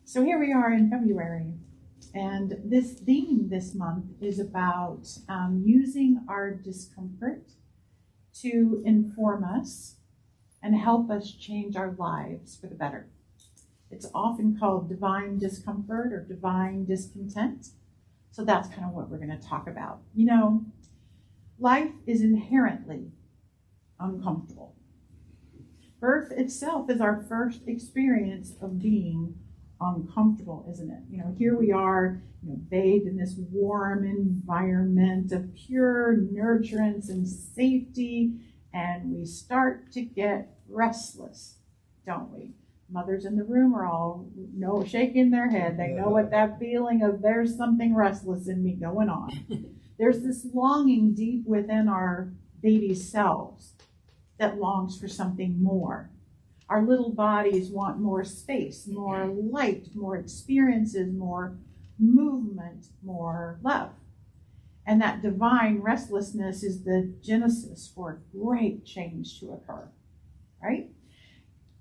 So here we are in February, and this theme this month is about using our discomfort to inform us and help us change our lives for the better. It's often called divine discomfort or divine discontent. So that's kind of what we're going to talk about. You know, life is inherently uncomfortable. Birth itself is our first experience of being uncomfortable, isn't it? You know, here we are, bathed in this warm environment of pure nurturance and safety, and we start to get restless, don't we? Mothers in the room are all shaking their head. They know what that feeling of there's something restless in me going on. There's this longing deep within our baby selves that longs for something more. Our little bodies want more space, more light, more experiences, more movement, more love. And that divine restlessness is the genesis for great change to occur, right?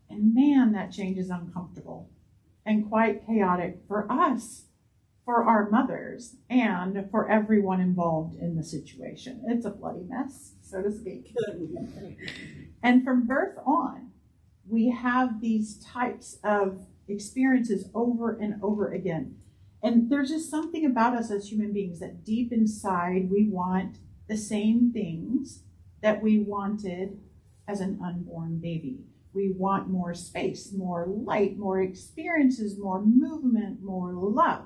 And man, that change is uncomfortable and quite chaotic for us, for our mothers, and for everyone involved in the situation. It's a bloody mess, so to speak. And from birth on, we have these types of experiences over and over again. And there's just something about us as human beings that deep inside we want the same things that we wanted as an unborn baby. We want more space, more light, more experiences, more movement, more love.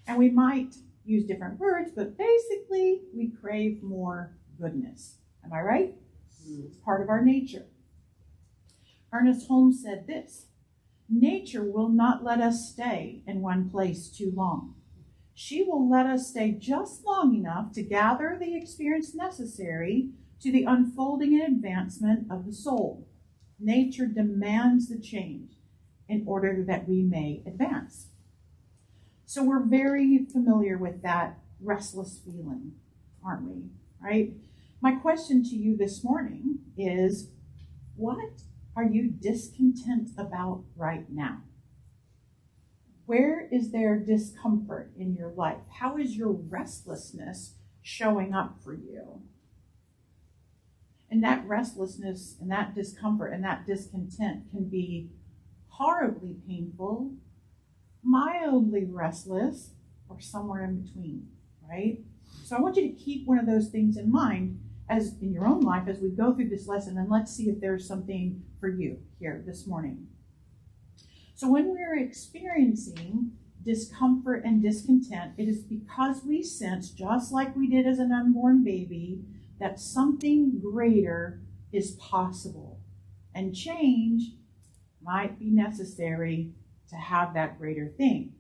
And we might use different words, but basically we crave more goodness. Am I right? It's part of our nature. Ernest Holmes said this: nature will not let us stay in one place too long. She will let us stay just long enough to gather the experience necessary to the unfolding and advancement of the soul. Nature demands the change in order that we may advance. So we're very familiar with that restless feeling, aren't we? Right? My question to you this morning is, what are you discontent about right now? Where is there discomfort in your life? How is your restlessness showing up for you? And that restlessness and that discomfort and that discontent can be horribly painful, mildly restless, or somewhere in between, right? So I want you to keep one of those things in mind as in your own life as we go through this lesson, and let's see if there's something for you here this morning. So when we're experiencing discomfort and discontent, it is because we sense, just like we did as an unborn baby, that something greater is possible, and change might be necessary to have that greater thing.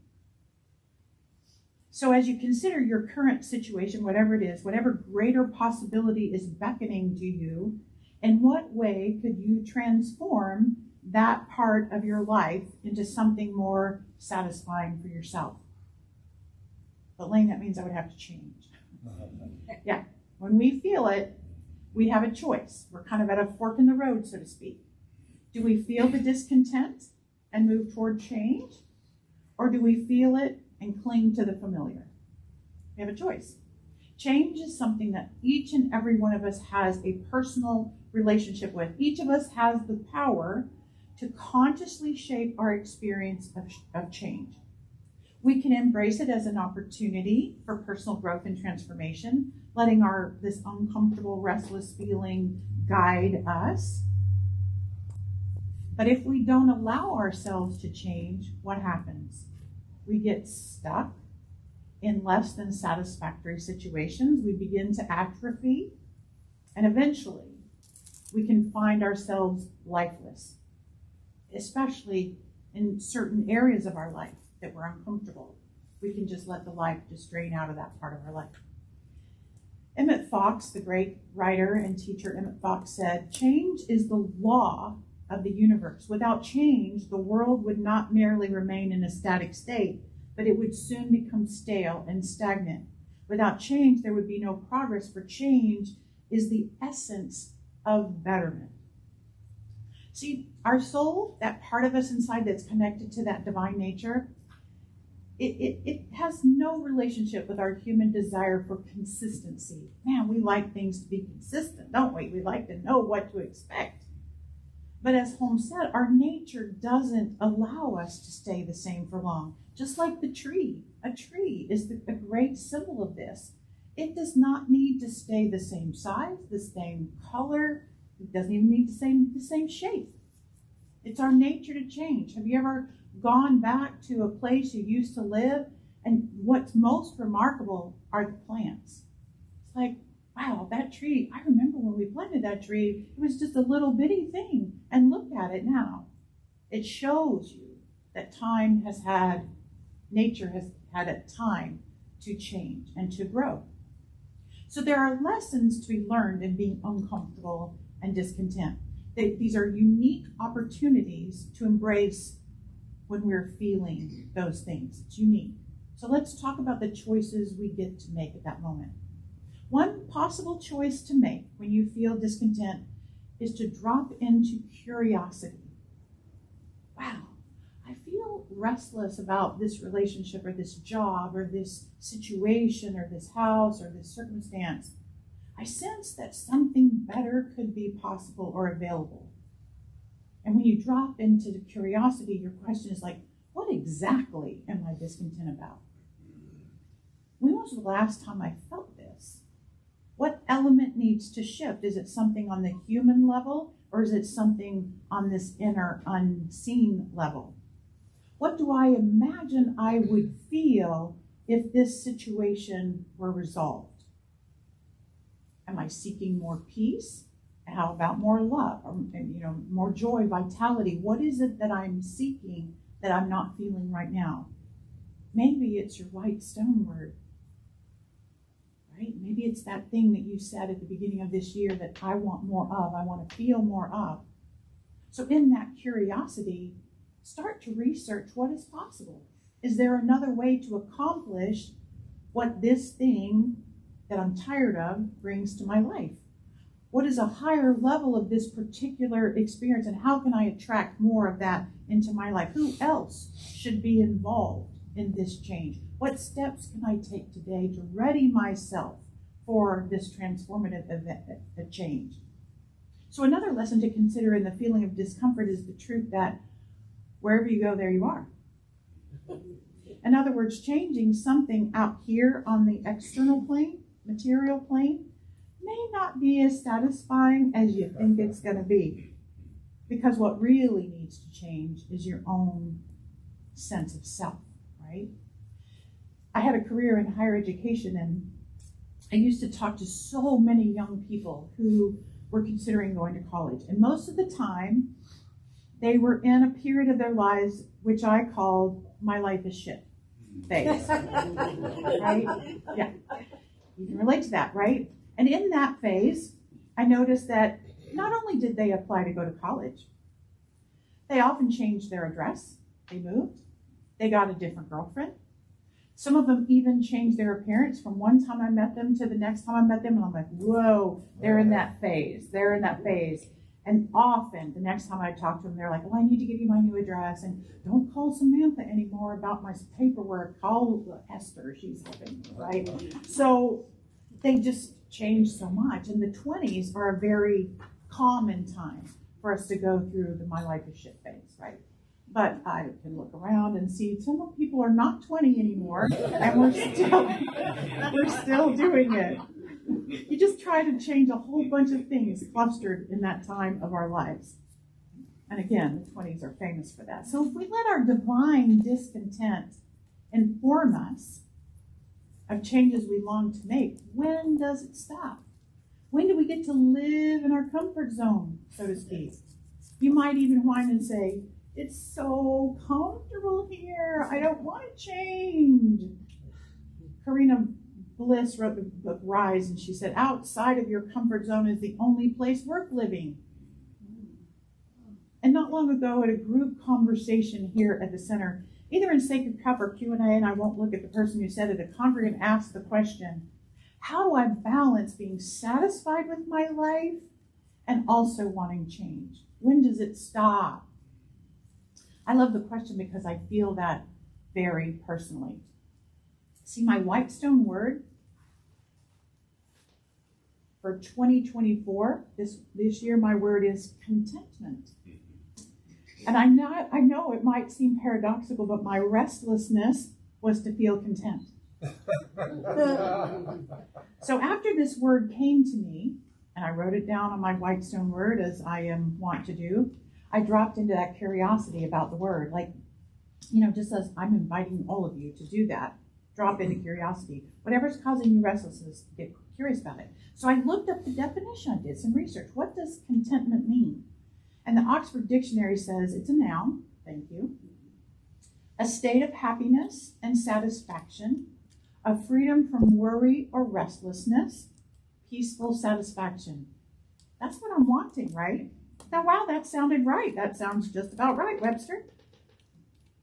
So as you consider your current situation, whatever it is, whatever greater possibility is beckoning to you, in what way could you transform that part of your life into something more satisfying for yourself? But Laine, that means I would have to change. Yeah. When we feel it, we have a choice. We're kind of at a fork in the road, so to speak. Do we feel the discontent and move toward change? Or do we feel it and cling to the familiar? We have a choice. Change is something that each and every one of us has a personal relationship with. Each of us has the power to consciously shape our experience of change. We can embrace it as an opportunity for personal growth and transformation, letting this uncomfortable, restless feeling guide us. But if we don't allow ourselves to change, what happens? We get stuck in less than satisfactory situations. We begin to atrophy, and eventually we can find ourselves lifeless, especially in certain areas of our life that we're uncomfortable. We can just let the life just drain out of that part of our life. Emmett Fox, the great writer and teacher Emmett Fox, said, "Change is the law of the universe. Without change, the world would not merely remain in a static state, but it would soon become stale and stagnant. Without change, there would be no progress, for change is the essence of betterment." See, our soul, that part of us inside that's connected to that divine nature, it has no relationship with our human desire for consistency. Man, we like things to be consistent, don't we? We like to know what to expect. But as Holmes said, our nature doesn't allow us to stay the same for long. Just like the tree. A tree is a great symbol of this. It does not need to stay the same size, the same color. It doesn't even need the same shape. It's our nature to change. Have you ever gone back to a place you used to live? And what's most remarkable are the plants. It's like, wow, that tree, I remember when we planted that tree, it was just a little bitty thing. And look at it now. It shows you that nature has had a time to change and to grow. So there are lessons to be learned in being uncomfortable and discontent. These are unique opportunities to embrace when we're feeling those things. It's unique. So let's talk about the choices we get to make at that moment. One possible choice to make when you feel discontent is to drop into curiosity. Wow, I feel restless about this relationship or this job or this situation or this house or this circumstance. I sense that something better could be possible or available. And when you drop into the curiosity, your question is like, what exactly am I discontent about? When was the last time I felt this? What element needs to shift? Is it something on the human level, or is it something on this inner unseen level? What do I imagine I would feel if this situation were resolved? Am I seeking more peace? How about more love, or more joy, vitality? What is it that I'm seeking that I'm not feeling right now? Maybe it's your white stone word. Right? Maybe it's that thing that you said at the beginning of this year that I want more of, I want to feel more of. So in that curiosity, start to research what is possible. Is there another way to accomplish what this thing that I'm tired of brings to my life? What is a higher level of this particular experience, and how can I attract more of that into my life? Who else should be involved in this change? What steps can I take today to ready myself for this transformative event, a change? So another lesson to consider in the feeling of discomfort is the truth that wherever you go, there you are. In other words, changing something out here on the external plane, material plane, may not be as satisfying as you think it's going to be. Because what really needs to change is your own sense of self, right? I had a career in higher education, and I used to talk to so many young people who were considering going to college. And most of the time, they were in a period of their lives which I called my life is shit phase. Right? Yeah. You can relate to that, right? And in that phase, I noticed that not only did they apply to go to college, they often changed their address. They moved. They got a different girlfriend. Some of them even changed their appearance from one time I met them to the next time I met them. And I'm like, whoa, they're in that phase. They're in that phase. And often, the next time I talk to them, they're like, oh, I need to give you my new address. And don't call Samantha anymore about my paperwork. Call Esther. She's helping me, right? So they just change so much. And the 20s are a very common time for us to go through the my life is shit phase, right? But I can look around and see some people are not 20 anymore, and we're still doing it. You just try to change a whole bunch of things clustered in that time of our lives. And again, the 20s are famous for that. So if we let our divine discontent inform us of changes we long to make, when does it stop? When do we get to live in our comfort zone, so to speak? You might even whine and say, it's so comfortable here. I don't want to change. Karina Bliss wrote the book Rise, and she said, outside of your comfort zone is the only place worth living. And not long ago at a group conversation here at the center, either in Sacred Cup or Q&A, and I won't look at the person who said it, a congregant asked the question, how do I balance being satisfied with my life and also wanting change? When does it stop? I love the question because I feel that very personally. See, my Whitestone word for 2024, this year, my word is contentment. And I know it might seem paradoxical, but my restlessness was to feel content. So after this word came to me, and I wrote it down on my Whitestone word, as I am wont to do, I dropped into that curiosity about the word. Like, just as I'm inviting all of you to do that, drop into curiosity. Whatever's causing you restlessness, get curious about it. So I looked up the definition. I did some research. What does contentment mean? And the Oxford Dictionary says it's a noun. Thank you. A state of happiness and satisfaction, of freedom from worry or restlessness, peaceful satisfaction. That's what I'm wanting, right? Now, wow, that sounded right. That sounds just about right, Webster.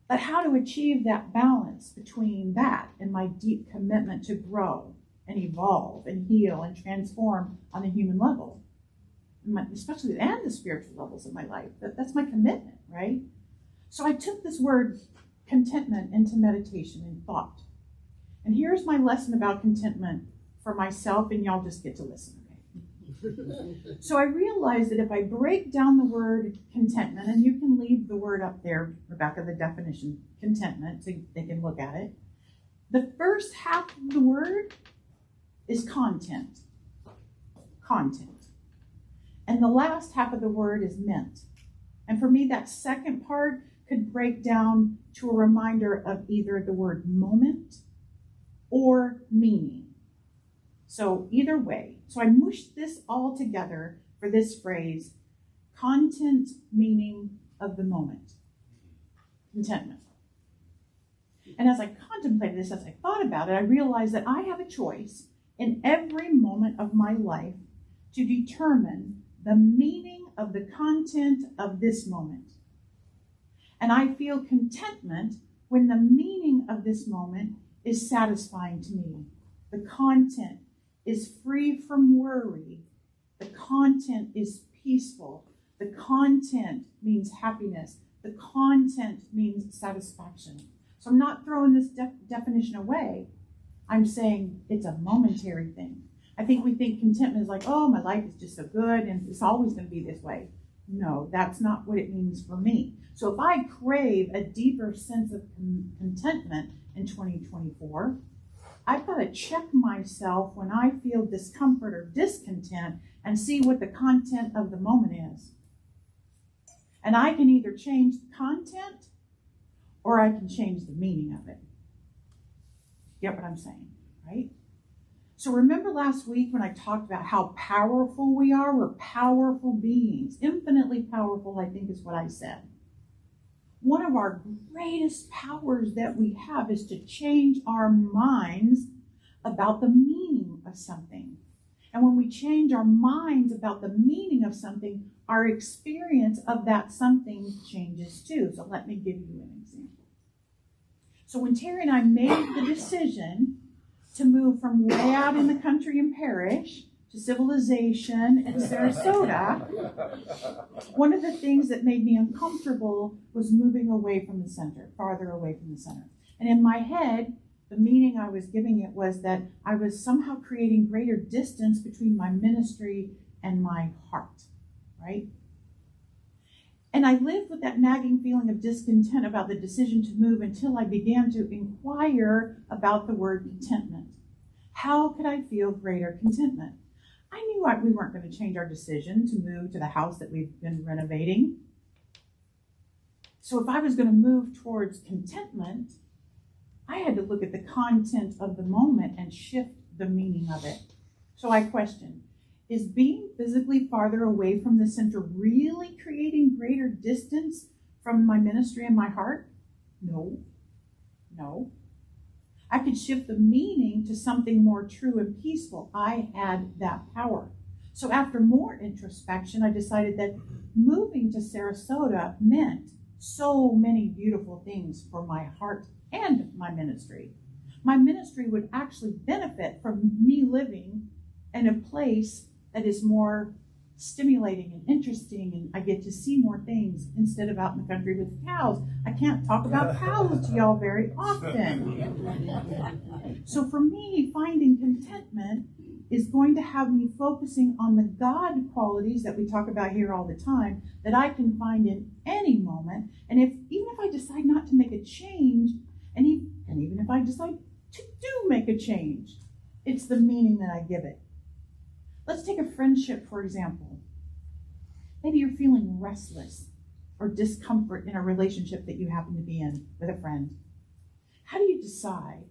But how to achieve that balance between that and my deep commitment to grow and evolve and heal and transform on the human level, especially and the spiritual levels of my life. That's my commitment, right? So I took this word contentment into meditation and thought. And here's my lesson about contentment for myself, and y'all just get to listen, okay? So I realized that if I break down the word contentment, and you can leave the word up there, Rebecca, the definition, contentment, so they can look at it. The first half of the word is content. Content. And the last half of the word is meant. And for me, that second part could break down to a reminder of either the word moment or meaning. So either way. So I mushed this all together for this phrase, content, meaning of the moment. Contentment. And as I contemplated this, as I thought about it, I realized that I have a choice in every moment of my life to determine the meaning of the content of this moment. And I feel contentment when the meaning of this moment is satisfying to me. The content is free from worry. The content is peaceful. The content means happiness. The content means satisfaction. So I'm not throwing this definition away. I'm saying it's a momentary thing. I think we think contentment is like, oh, my life is just so good and it's always going to be this way. No, that's not what it means for me. So if I crave a deeper sense of contentment in 2024, I've got to check myself when I feel discomfort or discontent and see what the content of the moment is. And I can either change the content or I can change the meaning of it. Get what I'm saying, right? So remember last week when I talked about how powerful we are? We're powerful beings. Infinitely powerful, I think is what I said. One of our greatest powers that we have is to change our minds about the meaning of something. And when we change our minds about the meaning of something, our experience of that something changes too. So let me give you an example. So when Terry and I made the decision to move from way out in the country and parish to civilization in Sarasota, one of the things that made me uncomfortable was moving away from the center, farther away from the center. And in my head, the meaning I was giving it was that I was somehow creating greater distance between my ministry and my heart, right? And I lived with that nagging feeling of discontent about the decision to move until I began to inquire about the word contentment. How could I feel greater contentment? I knew we weren't going to change our decision to move to the house that we've been renovating. So if I was going to move towards contentment, I had to look at the content of the moment and shift the meaning of it. So I questioned, is being physically farther away from the center really creating greater distance from my ministry and my heart? No. I could shift the meaning to something more true and peaceful. I had that power. So after more introspection, I decided that moving to Sarasota meant so many beautiful things for my heart and my ministry. My ministry would actually benefit from me living in a place that is more stimulating and interesting, and I get to see more things instead of out in the country with cows. I can't talk about cows to y'all very often. So for me, finding contentment is going to have me focusing on the God qualities that we talk about here all the time, that I can find in any moment. And even if I decide not to make a change, and even if I decide to do make a change, it's the meaning that I give it. Let's take a friendship, for example. Maybe you're feeling restless or discomfort in a relationship that you happen to be in with a friend. How do you decide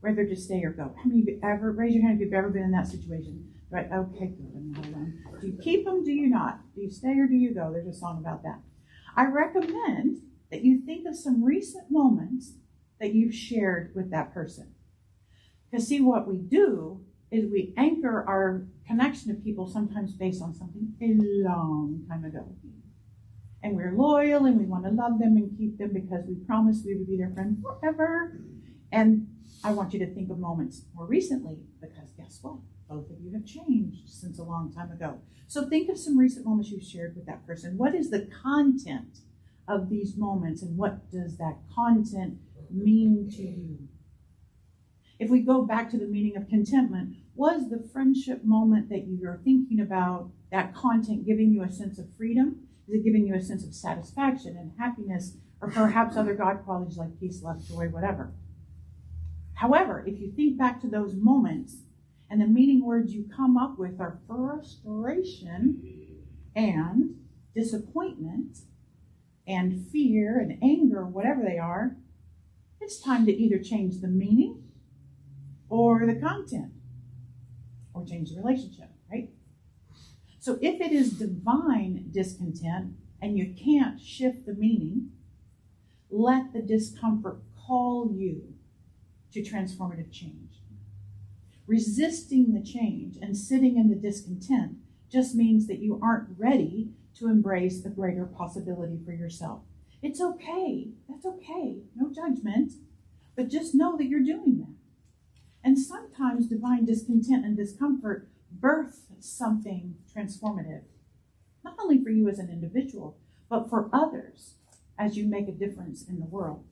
whether to stay or go? How many of you ever, raise your hand if you've ever been in that situation? Right, okay, good, I'm not alone. Do you keep them, do you not? Do you stay or do you go? There's a song about that. I recommend that you think of some recent moments that you've shared with that person. Because see, what we do is we anchor our connection to people sometimes based on something a long time ago. And we're loyal and we want to love them and keep them because we promised we would be their friend forever. And I want you to think of moments more recently, because guess what? Both of you have changed since a long time ago. So think of some recent moments you shared with that person. What is the content of these moments, and what does that content mean to you? If we go back to the meaning of contentment, was the friendship moment that you're thinking about, that content, giving you a sense of freedom? Is it giving you a sense of satisfaction and happiness, or perhaps other God qualities like peace, love, joy, whatever? However, if you think back to those moments, and the meaning words you come up with are frustration and disappointment and fear and anger, whatever they are, it's time to either change the meaning or the content, or change the relationship, right? So if it is divine discontent and you can't shift the meaning, let the discomfort call you to transformative change. Resisting the change and sitting in the discontent just means that you aren't ready to embrace a greater possibility for yourself. It's okay. That's okay. No judgment. But just know that you're doing that. And sometimes divine discontent and discomfort birth something transformative, not only for you as an individual, but for others as you make a difference in the world.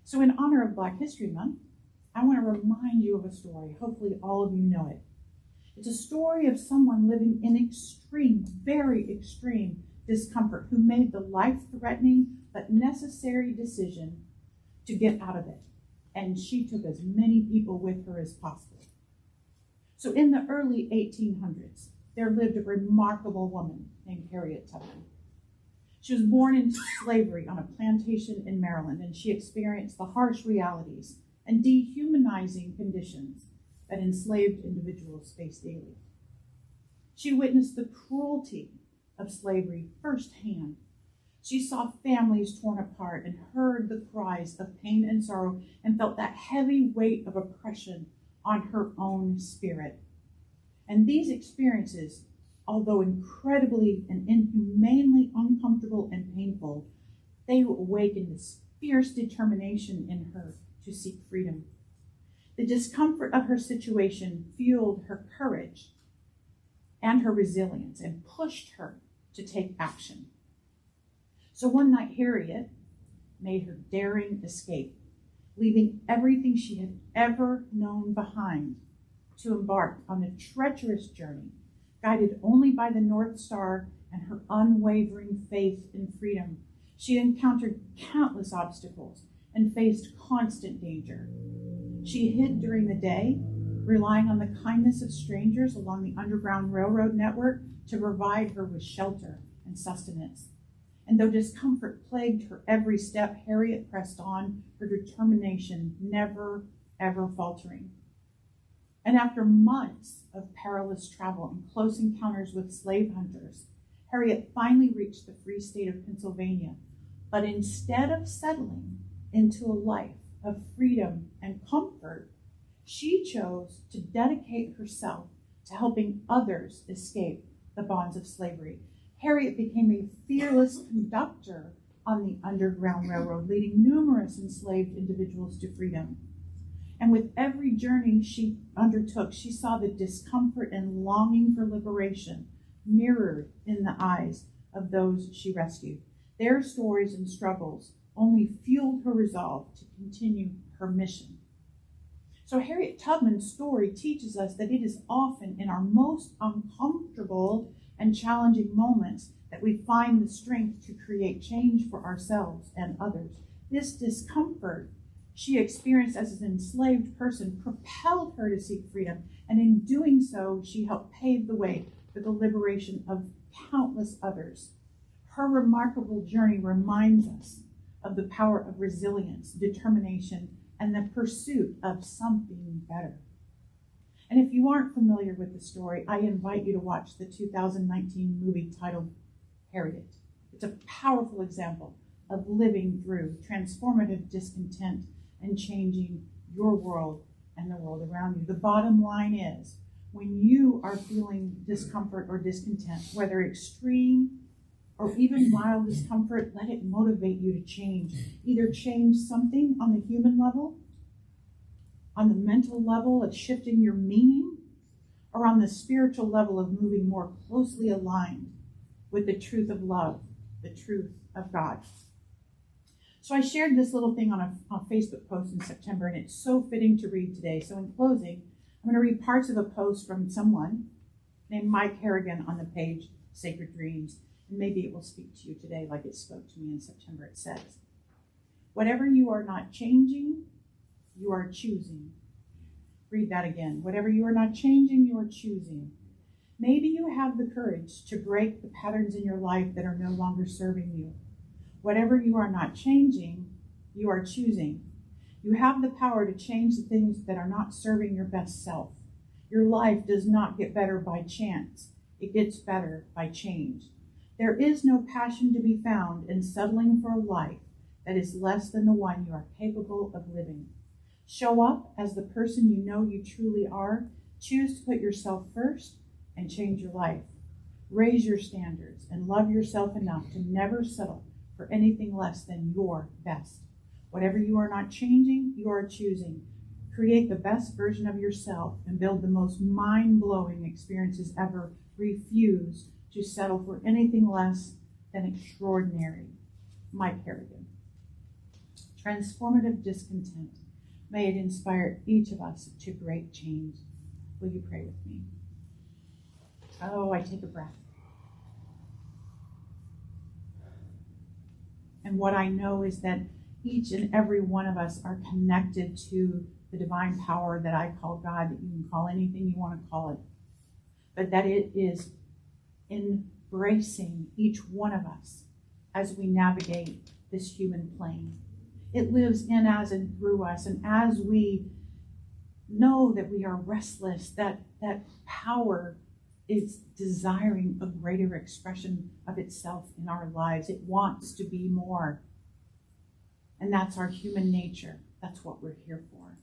So in honor of Black History Month, I want to remind you of a story. Hopefully all of you know it. It's a story of someone living in extreme, very extreme discomfort who made the life-threatening but necessary decision to get out of it. And she took as many people with her as possible. So in the early 1800s, there lived a remarkable woman named Harriet Tubman. She was born into slavery on a plantation in Maryland, and she experienced the harsh realities and dehumanizing conditions that enslaved individuals face daily. She witnessed the cruelty of slavery firsthand. She saw families torn apart and heard the cries of pain and sorrow and felt that heavy weight of oppression on her own spirit. And these experiences, although incredibly and inhumanely uncomfortable and painful, they awakened this fierce determination in her to seek freedom. The discomfort of her situation fueled her courage and her resilience and pushed her to take action. So one night, Harriet made her daring escape, leaving everything she had ever known behind to embark on a treacherous journey, guided only by the North Star and her unwavering faith in freedom. She encountered countless obstacles and faced constant danger. She hid during the day, relying on the kindness of strangers along the Underground Railroad network to provide her with shelter and sustenance. And though discomfort plagued her every step, Harriet pressed on, her determination never, ever faltering. And after months of perilous travel and close encounters with slave hunters, Harriet finally reached the free state of Pennsylvania. But instead of settling into a life of freedom and comfort, she chose to dedicate herself to helping others escape the bonds of slavery. Harriet became a fearless conductor on the Underground Railroad, leading numerous enslaved individuals to freedom. And with every journey she undertook, she saw the discomfort and longing for liberation mirrored in the eyes of those she rescued. Their stories and struggles only fueled her resolve to continue her mission. So Harriet Tubman's story teaches us that it is often in our most uncomfortable and challenging moments that we find the strength to create change for ourselves and others. This discomfort she experienced as an enslaved person propelled her to seek freedom, and in doing so, she helped pave the way for the liberation of countless others. Her remarkable journey reminds us of the power of resilience, determination, and the pursuit of something better. And if you aren't familiar with the story, I invite you to watch the 2019 movie titled Harriet. It's a powerful example of living through transformative discontent and changing your world and the world around you. The bottom line is, when you are feeling discomfort or discontent, whether extreme or even mild discomfort, let it motivate you to change. Either change something on the human level, on the mental level of shifting your meaning, or on the spiritual level of moving more closely aligned with the truth of love, the truth of God. So I shared this little thing on a Facebook post in September, and it's so fitting to read today. So in closing, I'm going to read parts of a post from someone named Mike Harrigan on the page Sacred Dreams, and maybe it will speak to you today like it spoke to me in September. It says, "Whatever you are not changing, you are choosing." Read that again. Whatever you are not changing, you are choosing. Maybe you have the courage to break the patterns in your life that are no longer serving you. Whatever you are not changing, you are choosing. You have the power to change the things that are not serving your best self. Your life does not get better by chance. It gets better by change. There is no passion to be found in settling for a life that is less than the one you are capable of living. Show up as the person you know you truly are. Choose to put yourself first and change your life. Raise your standards and love yourself enough to never settle for anything less than your best. Whatever you are not changing, you are choosing. Create the best version of yourself and build the most mind-blowing experiences ever. Refuse to settle for anything less than extraordinary. Mike Harrigan. Transformative discontent. May it inspire each of us to great change. Will you pray with me? Oh, I take a breath. And what I know is that each and every one of us are connected to the divine power that I call God, that you can call anything you want to call it, but that it is embracing each one of us as we navigate this human plane. It lives in us and through us, and as we know that we are restless, that power is desiring a greater expression of itself in our lives. It wants to be more. And that's our human nature. That's what we're here for.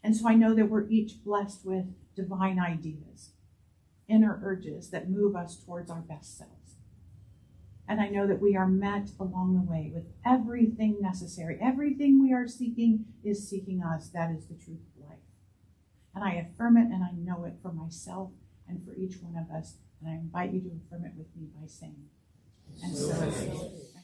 And so I know that we're each blessed with divine ideas, inner urges that move us towards our best selves. And I know that we are met along the way with everything necessary. Everything we are seeking is seeking us. That is the truth of life. And I affirm it and I know it for myself and for each one of us. And I invite you to affirm it with me by saying, and so it is.